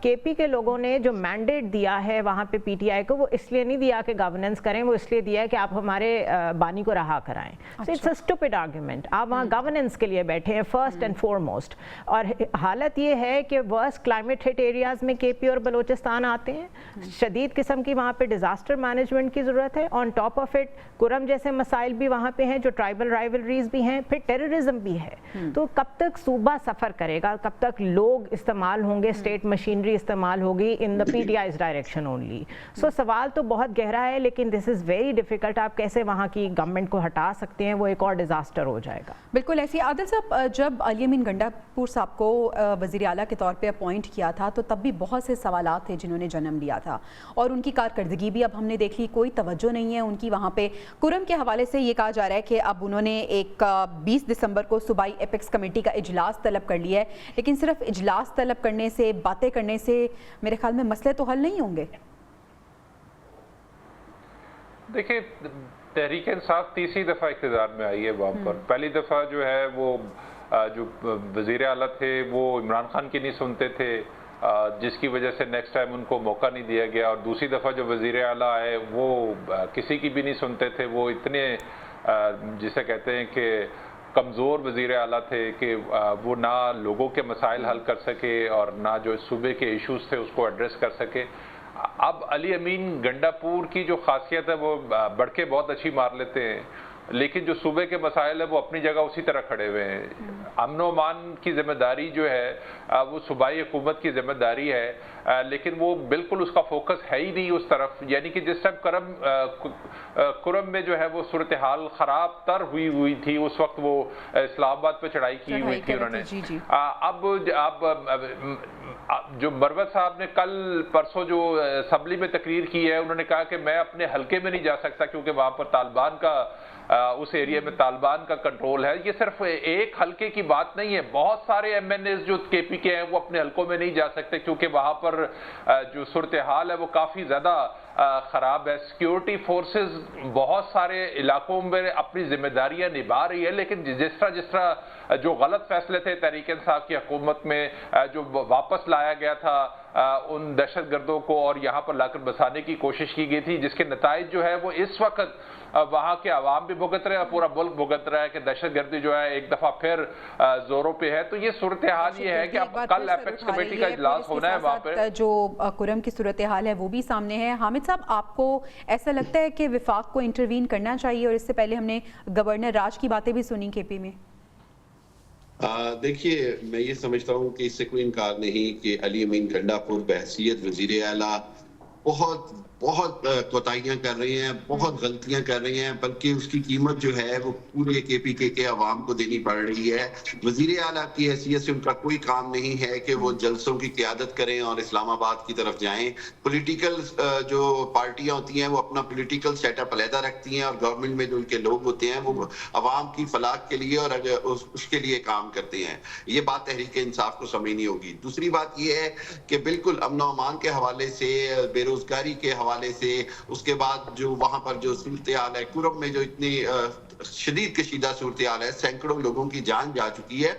केपी के लोगों ने जो मैंडेट दिया है वहाँ पे पीटीआई को, वो इसलिए नहीं दिया कि गवर्नेंस करें, वो इसलिए दिया है कि आप हमारे बानी को रहा कराएं। So it's a stupid argument. आप वहाँ गवर्नेंस के लिए बैठे हैं फर्स्ट एंड फॉरमोस्ट, और हालत ये है कि वर्स्ट क्लाइमेट हिट एरियाज़ में केपी और बलोचिस्तान आते हैं। शदीद किस्म की वहाँ पे डिज़ास्टर मैनेजमेंट की ज़रूरत है। On top of it Kurram जैसे मसाइल भी वहाँ पे हैं, जो ट्राइबल राइवलरीज भी हैं, फिर टेररिज्म भी है। तो कब तक सूबा सफ़र करेगा, कब तक लोग इस्तेमाल होंगे, स्टेट मशीनरी इस्तेमाल होगी इन द पीटीआई's डायरेक्शन ओनली। सो सवाल तो बहुत गहरा है, लेकिन दिस इज़ वेरी डिफ़िकल्ट। आप कैसे वहाँ की गवर्नमेंट को हटा सकते हैं, वो एक और डिज़ास्टर हो जाएगा। बिल्कुल ऐसी आदिल साहब, जब अली अमीन गंडापुर साहब को वज़ीर आला के तौर पे अपॉइंट किया था तो तब भी बहुत से सवालात थे जिन्होंने जन्म लिया था, और उनकी कारकर्दगी भी अब हमने देख ली, कोई तवज्जो नहीं है उनकी वहाँ पे। कुरम के हवाले से ये कहा जा रहा है कि अब उन्होंने एक 20 दिसंबर को सूबाई एपेक्स कमेटी का इजलास तलब कर लिया है, लेकिन सिर्फ इजलास तलब करने से, बातें करने से मेरे ख्याल में मसले तो हल नहीं होंगे। देखिए, तहरीक इंसाफ तीसरी दफ़ा इक़्तिदार में आई है वहाँ पर। पहली दफ़ा जो है वो जो वज़ीर आला थे वो इमरान खान की नहीं सुनते थे, जिसकी वजह से नेक्स्ट टाइम उनको मौका नहीं दिया गया, और दूसरी दफ़ा जो वज़ीर आला आए वो किसी की भी नहीं सुनते थे। वो इतने जिसे कहते हैं कि कमज़ोर वज़ीर आला थे कि वो ना लोगों के मसाइल हल कर सके और ना जो सूबे के इशूज़ थे उसको एड्रेस कर सके। अब अली अमीन गंडापुर की जो खासियत है वो बढ़के बहुत अच्छी मार लेते हैं, लेकिन जो सूबे के मसाइल है वो अपनी जगह उसी तरह खड़े हुए हैं। अमन व अमान की जिम्मेदारी जो है वो सूबाई हुकूमत की जिम्मेदारी है, लेकिन वो बिल्कुल उसका फोकस है ही नहीं उस तरफ। यानी कि जिस टाइम कुरम में जो है वो सूरत हाल ख़राब तर हुई थी, उस वक्त वो इस्लामाबाद पे चढ़ाई की हुई थी उन्होंने। अब जो मरवत साहब ने कल परसों जो असम्बली में तकरीर की है, उन्होंने कहा कि मैं अपने हलके में नहीं जा सकता क्योंकि वहाँ पर तालिबान का उस एरिया में तालिबान का कंट्रोल है। ये सिर्फ एक हलके की बात नहीं है, बहुत सारे MNAs जो KP के हैं वो अपने हलकों में नहीं जा सकते क्योंकि वहाँ पर जो सूरत हाल है वो काफ़ी ज़्यादा ख़राब है। सिक्योरिटी फोर्सेस बहुत सारे इलाकों में अपनी जिम्मेदारियां निभा रही है, लेकिन जिस तरह जो गलत फैसले थे तहरीक इंसाफ की हुकूमत में, जो वापस लाया गया था उन दहशत गर्दों को और यहाँ पर लाकर बसाने की कोशिश की गई थी, जिसके नताइज जो है वो इस वक्त वहाँ के अवाम भी भुगत रहे हैं, पूरा मुल्क भुगत रहा है कि दहशत गर्दी जो है एक दफ़ा फिर जोरों पे है। तो ये सूरत हाल ये है कि अब कल एपेक्स कमेटी का इजलास होना है, वहाँ पर जो कुरम की सूरत हाल है वो भी सामने है। हामिद साहब, आपको ऐसा लगता है कि विफाक को इंटरवीन करना चाहिए? और इससे पहले हमने गवर्नर राज की बातें भी सुनी KP में। देखिए, मैं ये समझता हूँ कि इससे कोई इनकार नहीं कि अली अमीन गंडापुर बहसीयत वज़ीर आला बहुत कोताहियां कर रहे हैं, बहुत गलतियां कर रहे हैं, बल्कि उसकी कीमत जो है वो पूरे KPK के अवाम को देनी पड़ रही है। वज़ीर आला की हैसियत से उनका कोई काम नहीं है कि वो जलसों की क़ियादत करें और इस्लामाबाद की तरफ जाएं। पॉलिटिकल जो पार्टियां होती हैं वो अपना पॉलिटिकल सेटअप अलहदा रखती हैं और गवर्नमेंट में जो उनके लोग होते हैं वो अवाम की फलाह के लिए और उसके लिए काम करते हैं। ये बात तहरीक इंसाफ को समझनी होगी। दूसरी बात ये है कि बिल्कुल अमन व अमान के हवाले से, बेरोजगारी के हवाले से, उसके बाद जो वहां पर जो सूरत हाल है, कुरम में जो इतनी शदीद कशीदा सूरत हाल है, सैकड़ों लोगों की जान जा चुकी है।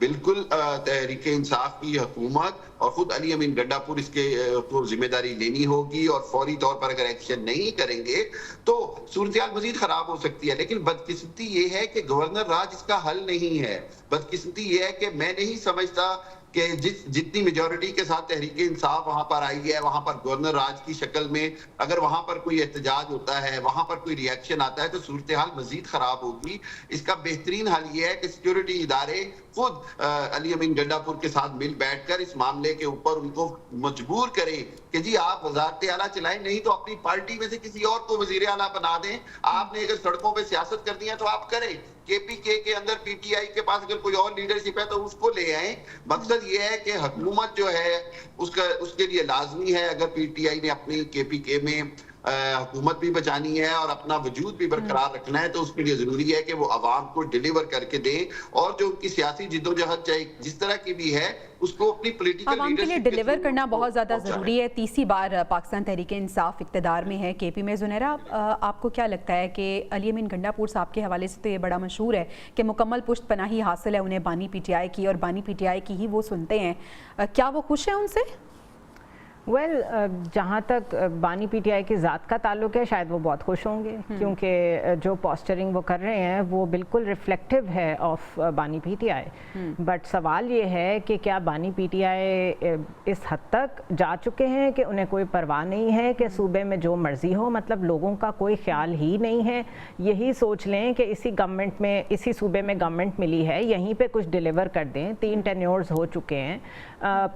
बिल्कुल तहरीक इंसाफ की हुकूमत और खुद अली अमीन गंडापुर इसके को जिम्मेदारी लेनी होगी, और फौरी तौर पर अगर एक्शन नहीं करेंगे तो सूरत हाल मजीद खराब हो सकती है। लेकिन बदकिस्मती ये है कि गवर्नर राज इसका हल नहीं है। बदकिस्मती ये है कि मैं नहीं समझता कि जितनी मेजॉरिटी के साथ तहरीक इंसाफ वहां पर आई है, वहां पर गवर्नर राज की शक्ल में अगर वहां पर कोई एहतजाज होता है, वहां पर कोई रिएक्शन आता है तो सूरत हाल मजीद खराब होगी। इसका बेहतरीन हल ये है कि सिक्योरिटी इदारे खुद अली अमीन गंडापुर के साथ मिल बैठकर इस मामले के ऊपर उनको मजबूर करें कि जी आप वजारत आला चलाएं, नहीं तो अपनी पार्टी में से किसी और को वजीर आला बना दें। आपने अगर सड़कों पे सियासत कर दी है तो आप करें। KPK के अंदर PTI के पास अगर कोई और लीडरशिप है तो उसको ले आए। मकसद ये है कि हुकूमत जो है उसके लिए लाजमी है, अगर PTI ने अपनी KPK में हुकूमत भी बचानी है और अपना वजूद भी बरकरार रखना है, तो उसके लिए जरूरी है कि वो आवाम को डिलीवर करके दें, और जो उनकी सियासी जिद्दोजहद चाहे जिस तरह की भी है उसको अपनी पॉलिटिकल आवाम के लिए डिलीवर करना बहुत ज़्यादा ज़रूरी है। तीसरी बार पाकिस्तान तहरीक इंसाफ इक़्तिदार में है KP में। ज़ुनैरा, आपको क्या लगता है कि अली अमीन गंडापुर साहब के हवाले से तो ये बड़ा मशहूर है कि मुकम्मल पुश्त पनाही हासिल है उन्हें बानी PTI की, और बानी PTI की ही वो सुनते हैं, क्या वो खुश हैं उनसे? जहाँ तक बानी PTI की ज़ात का ताल्लुक़ है शायद वो बहुत खुश होंगे, क्योंकि जो पोस्टरिंग वो कर रहे हैं वो बिल्कुल रिफ्लेक्टिव है ऑफ बानी PTI। बट सवाल ये है कि क्या बानी PTI इस हद तक जा चुके हैं कि उन्हें कोई परवाह नहीं है कि सूबे में जो मर्ज़ी हो, मतलब लोगों का कोई ख्याल ही नहीं है। यही सोच लें कि इसी गवर्नमेंट में, इसी सूबे में गवर्नमेंट मिली है, यहीं पे कुछ डिलीवर कर दें। 3 टेन्योर्स हो चुके हैं।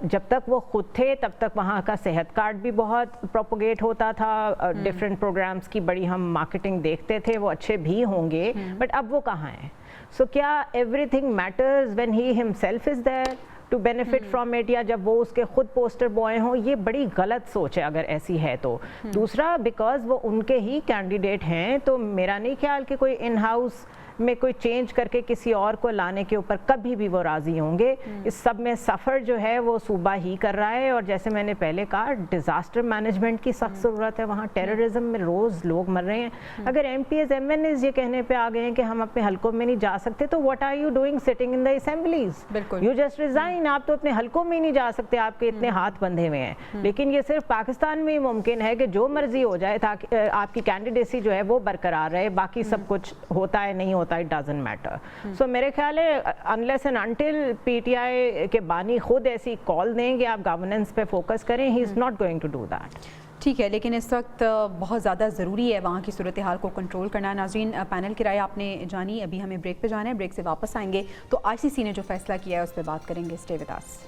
जब तक वो खुद थे तब तक वहाँ का सेहत कार्ड भी बहुत प्रोपोगेट होता था, डिफरेंट प्रोग्राम्स की बड़ी हम मार्केटिंग देखते थे, वो अच्छे भी होंगे, बट अब वो कहाँ हैं? सो क्या everything matters when he himself is there to benefit from it, या जब वो उसके खुद पोस्टर बॉय हों? ये बड़ी गलत सोच है अगर ऐसी है तो। दूसरा, बिकॉज वो उनके ही कैंडिडेट हैं, तो मेरा नहीं ख्याल कि कोई इन हाउस में कोई चेंज करके किसी और को लाने के ऊपर कभी भी वो राजी होंगे। इस सब में सफ़र जो है वो सूबा ही कर रहा है, और जैसे मैंने पहले कहा, डिज़ास्टर मैनेजमेंट की सख्त ज़रूरत है। वहाँ टेररिज्म में रोज़ लोग मर रहे हैं। अगर MPs MNAs ये कहने पे आ गए हैं कि हम अपने हलकों में नहीं जा सकते, तो what are you doing sitting in the assemblies? You just resign. आप तो अपने हलकों में ही नहीं जा सकते, आपके इतने हाथ बंधे हुए हैं। लेकिन ये सिर्फ पाकिस्तान में ही मुमकिन है कि जो मर्जी हो जाए, ताकि आपकी कैंडिडेसी जो है वो बरकरार रहे, बाकी सब कुछ होता है नहीं होता, it doesn't matter. So मेरे ख्याल है unless and until PTI के बानी खुद ऐसी कॉल दें कि आप गवर्नेंस पे फोकस करें, he is not going to do that. ठीक है, लेकिन इस वक्त बहुत ज़्यादा ज़रूरी है वहाँ की सूरत हाल को कंट्रोल करना। नाज़रीन, पैनल की राय आपने जानी, अभी हमें ब्रेक पे जाना है, ब्रेक से वापस आएंगे तो ICC ने जो फैसला किया है उस पर बात करेंगे। Stay with us.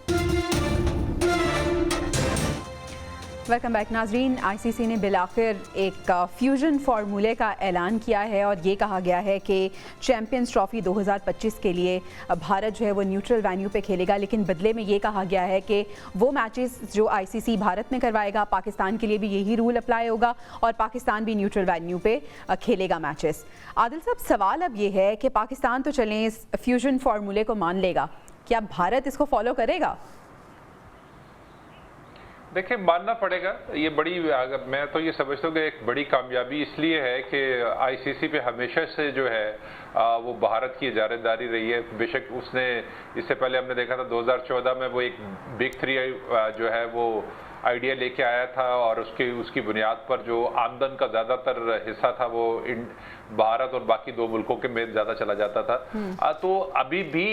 Welcome back नाजरीन। ICC ने बिलाखिर एक फ्यूजन फार्मूले का ऐलान किया है और ये कहा गया है कि चैम्पियंस ट्रॉफी 2025 के लिए भारत जो है वो न्यूट्रल वेन्यू पे खेलेगा, लेकिन बदले में ये कहा गया है कि वो मैचेस जो ICC भारत में करवाएगा, पाकिस्तान के लिए भी यही रूल अप्लाई होगा और पाकिस्तान भी न्यूट्रल वेन्यू पे खेलेगा मैचेस। आदिल साहब, सवाल अब ये है कि पाकिस्तान तो चलें इस फ्यूजन फार्मूले को मान लेगा, क्या भारत इसको फॉलो करेगा? देखिए, मानना पड़ेगा। ये बड़ी, मैं तो ये समझता हूँ कि एक बड़ी कामयाबी इसलिए है कि ICC पे हमेशा से जो है वो भारत की इजारेदारी रही है। बेशक उसने, इससे पहले हमने देखा था 2014 में वो एक बिग 3 जो है वो आइडिया लेके आया था और उसकी बुनियाद पर जो आमदन का ज़्यादातर हिस्सा था वो भारत और बाकी 2 मुल्कों के में ज़्यादा चला जाता था। तो अभी भी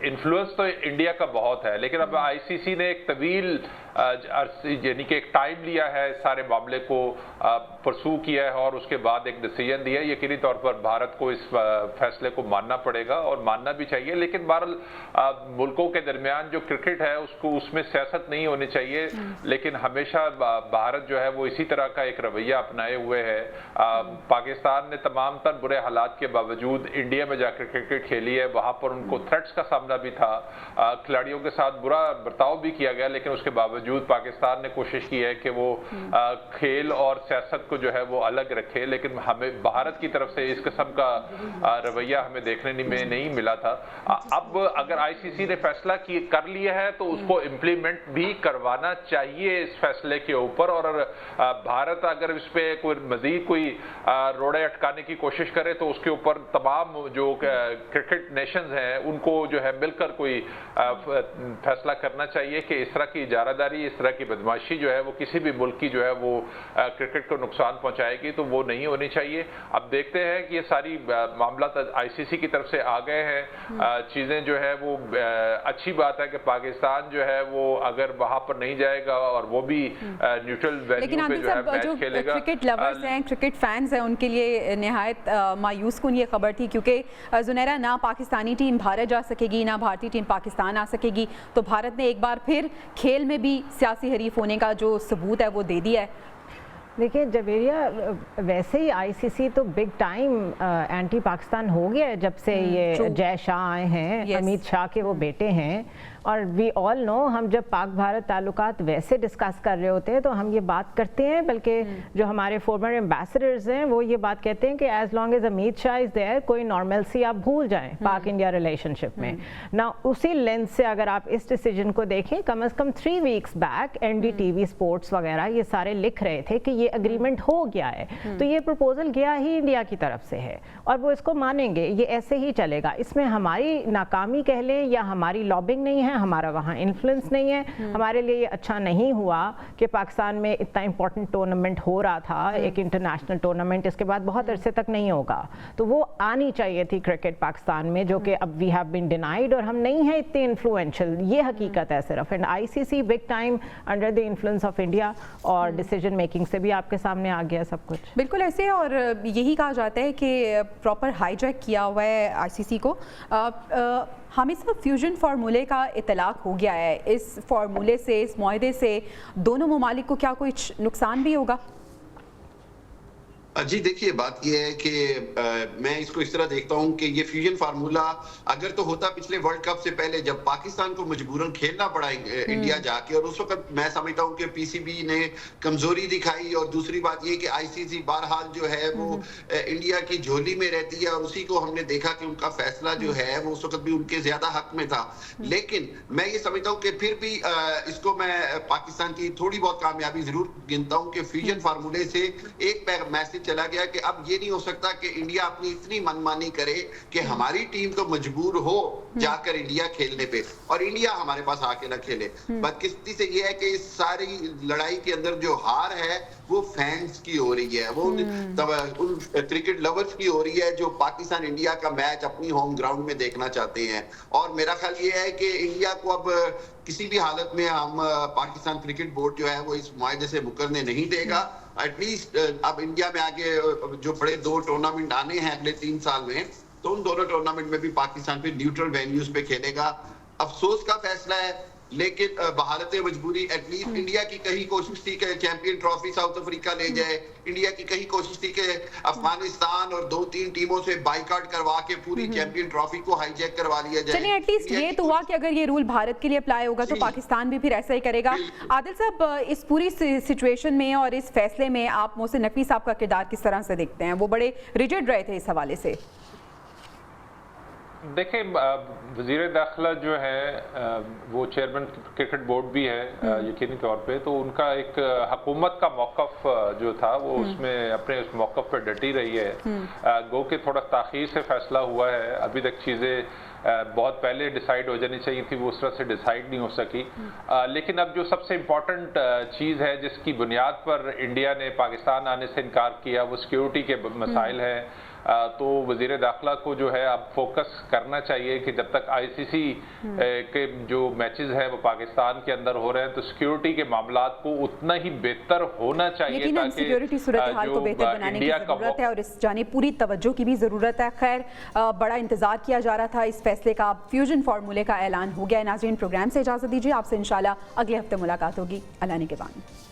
इन्फ्लुएंस तो इंडिया का बहुत है, लेकिन अब ICC ने एक तवील यानी कि एक टाइम लिया है, सारे मामले को परसू किया है और उसके बाद एक डिसीजन दिया है। यकीनी तौर पर भारत को इस फैसले को मानना पड़ेगा और मानना भी चाहिए, लेकिन बहरहाल मुल्कों के दरमियान जो क्रिकेट है उसमें सियासत नहीं होनी चाहिए। लेकिन हमेशा भारत जो है वो इसी तरह का एक रवैया अपनाए हुए है। पाकिस्तान ने तमाम तर बुरे हालात के बावजूद इंडिया में जाकर क्रिकेट खेली है, वहाँ पर उनको थ्रेट्स का सामना भी था, खिलाड़ियों के साथ बुरा बर्ताव भी किया गया, लेकिन उसके बावजूद पाकिस्तान ने कोशिश की है कि वो खेल और सियासत को जो है वो अलग रखे। लेकिन हमें भारत की तरफ से इस किस्म का रवैया हमें देखने में नहीं मिला था। अब अगर ICC ने फैसला कर लिया है तो उसको इम्प्लीमेंट भी करवाना चाहिए इस फैसले के ऊपर, और भारत अगर इस पे कोई मजीद कोई रोड़े अटकाने की कोशिश करे तो उसके ऊपर तमाम जो क्रिकेट नेशंस हैं उनको जो है मिलकर कोई फैसला करना चाहिए कि इस तरह की इजारादारी, इस तरह की बदमाशी जो है वो किसी भी मुल्क की जो है वो क्रिकेट को नुकसान पहुंचाएगी, तो वो नहीं होनी चाहिए। अब देखते हैं कि ये सारी मामला ICC की तरफ से आ गए हैं, चीज़ें जो है वो अच्छी बात है कि पाकिस्तान जो है वो अगर वहाँ पर नहीं जाएगा और वो भी न्यूट्रल वेन्यू पे जो है मैच खेलेगा। क्रिकेट लवर्स हैं, क्रिकेट फैंस हैं, उनके लिए निहायत मायूस कुन ये खबर थी, क्योंकि ज़ुनैरा ना पाकिस्तानी टीम भारत जा सकेगी ना भारतीय टीम पाकिस्तान आ सकेगी। तो भारत ने एक बार फिर खेल में भी सियासी हरीफ होने का जो सबूत है वो दे दिया है। देखिए जवेरिया, वैसे ही ICC तो बिग टाइम एंटी पाकिस्तान हो गया है जब से ये जय शाह आए हैं, अमित शाह के वो बेटे हैं। और वी ऑल नो, हम जब पाक भारत ताल्लुकात वैसे डिस्कस कर रहे होते हैं तो हम ये बात करते हैं, बल्कि जो हमारे फॉर्मर एम्बेसडर्स हैं वो ये बात कहते हैं कि as long as Amit Shah is there, कोई नॉर्मलसी आप भूल जाएं पाक इंडिया रिलेशनशिप में ना। उसी लेंस से अगर आप इस डिसीजन को देखें, कम से कम 3 वीक्स बैक NDTV स्पोर्ट्स वगैरह ये सारे लिख रहे थे कि ये एग्रीमेंट हो गया है, तो ये प्रपोजल गया ही इंडिया की तरफ से है और वो इसको मानेंगे, ये ऐसे ही चलेगा। इसमें हमारी नाकामी कह लें या हमारी लॉबिंग नहीं है, हमारा वहाँ इन्फ्लुएंस नहीं है। हमारे लिए ये अच्छा नहीं हुआ कि पाकिस्तान में इतना इंपॉर्टेंट टूर्नामेंट हो रहा था, एक इंटरनेशनल टूर्नामेंट, इसके बाद बहुत अरसे तक नहीं होगा। तो वो आनी चाहिए थी क्रिकेट पाकिस्तान में, जो कि अब वी हैव बीन डिनाइड, और हम नहीं हैं इतने इन्फ्लुएंशियल, ये हकीकत है सिर्फ। And ICC big time under the influence of India, और डिसीजन मेकिंग से भी आपके सामने आ गया सब कुछ। बिल्कुल ऐसे, और यही कहा जाता है कि प्रॉपर हाईजैक किया हुआ है ICC को। हामिद साहब, फ्यूजन फार्मूले का इतलाक हो गया है, इस फार्मूले से, इस मुआहदे से दोनों ममालिक को क्या कोई नुकसान भी होगा? जी देखिए, बात यह है कि मैं इसको इस तरह देखता हूं कि ये फ्यूजन फार्मूला अगर तो होता पिछले वर्ल्ड कप से पहले, जब पाकिस्तान को मजबूरन खेलना पड़ा इंडिया जाके, और उस वक्त मैं समझता हूं कि पीसीबी ने कमजोरी दिखाई, और दूसरी बात ये कि आईसीसी बहरहाल जो है वो इंडिया की झोली में रहती है, और उसी को हमने देखा कि उनका फैसला जो है वो उस वक्त भी उनके ज्यादा हक में था। लेकिन मैं ये समझता हूँ कि फिर भी इसको मैं पाकिस्तान की थोड़ी बहुत कामयाबी जरूर गिनता हूँ कि फ्यूजन फार्मूले से एक मैसेज चला गया कि अब ये नहीं हो सकता कि इंडिया अपनी इतनी मनमानी करे कि हमारी टीम तो मजबूर हो जाकर इंडिया खेलने पे, और इंडिया हमारे पास आके ना खेले। बदकिस्मती से ये है कि इस सारी लड़ाई के अंदर जो हार है वो फैंस की हो रही है, वो उन क्रिकेट लवर्स की हो रही है जो पाकिस्तान इंडिया का मैच अपनी होम ग्राउंड में देखना चाहते हैं। और मेरा ख्याल ये है कि इंडिया को अब किसी भी हालत में हम पाकिस्तान क्रिकेट बोर्ड जो है वो इस मुआहदे से मुकरने नहीं देगा। एटलीस्ट अब इंडिया में आगे जो बड़े 2 टूर्नामेंट आने हैं अगले 3 साल में, तो उन दोनों टूर्नामेंट में भी पाकिस्तान पे न्यूट्रल वेन्यूज पे खेलेगा। अफसोस का फैसला है, लेकिन बहालत मजबूरी, एटलीस्ट इंडिया की कहीं कोशिश थी कि चैंपियन ट्रॉफी साउथ अफ्रीका ले जाए, इंडिया की कहीं कोशिश थी कि अफगानिस्तान और 2-3 टीमों से बाइकआउट करवा के पूरी चैंपियन ट्रॉफी को हाईजैक करवा लिया जाए। चलिए, एटलीस्ट ये तो हुआ कि अगर ये रूल भारत के लिए अप्लाई होगा तो पाकिस्तान भी फिर ऐसा ही करेगा। आदिल साहब, इस पूरी सिचुएशन में और इस फैसले में आप मोहसिन नकवी साहब का किरदार किस तरह से देखते हैं? वो बड़े रिजिड रहे थे इस हवाले से। देखिए, वज़ीर दाखिला जो है वो चेयरमैन क्रिकेट बोर्ड भी है यकीनी तौर पे, तो उनका एक हुकूमत का मौक़िफ़ जो था वो उसमें अपने उस मौक़िफ़ पे डटी रही है। गो के थोड़ा ताख़ीर से फैसला हुआ है, अभी तक चीज़ें बहुत पहले डिसाइड हो जानी चाहिए थी, वो उस तरह से डिसाइड नहीं हो सकी। लेकिन अब जो सबसे इम्पॉर्टेंट चीज़ है जिसकी बुनियाद पर इंडिया ने पाकिस्तान आने से इनकार किया, वो सिक्योरिटी के मसाइल हैं। तो वज़ीर दाखिला को जो है अब फोकस करना चाहिए कि जब तक आईसीसी के जो मैचेस हैं वो पाकिस्तान के अंदर हो रहे हैं, तो सिक्योरिटी के मामलात को उतना ही बेहतर होना चाहिए ताकि सिक्योरिटी सूरत हाल को बेहतर बनाने की ज़रूरत है, और इस जानिब पूरी तवज्जो की भी ज़रूरत है। खैर, बड़ा इंतजार किया जा रहा था इस फैसले का, फ्यूजन फार्मूले का ऐलान हो गया है। नाज़रीन, प्रोग्राम से इजाज़त दीजिए, आपसे इंशाल्लाह अगले हफ्ते मुलाकात होगी। अल्लाह ने के बाद।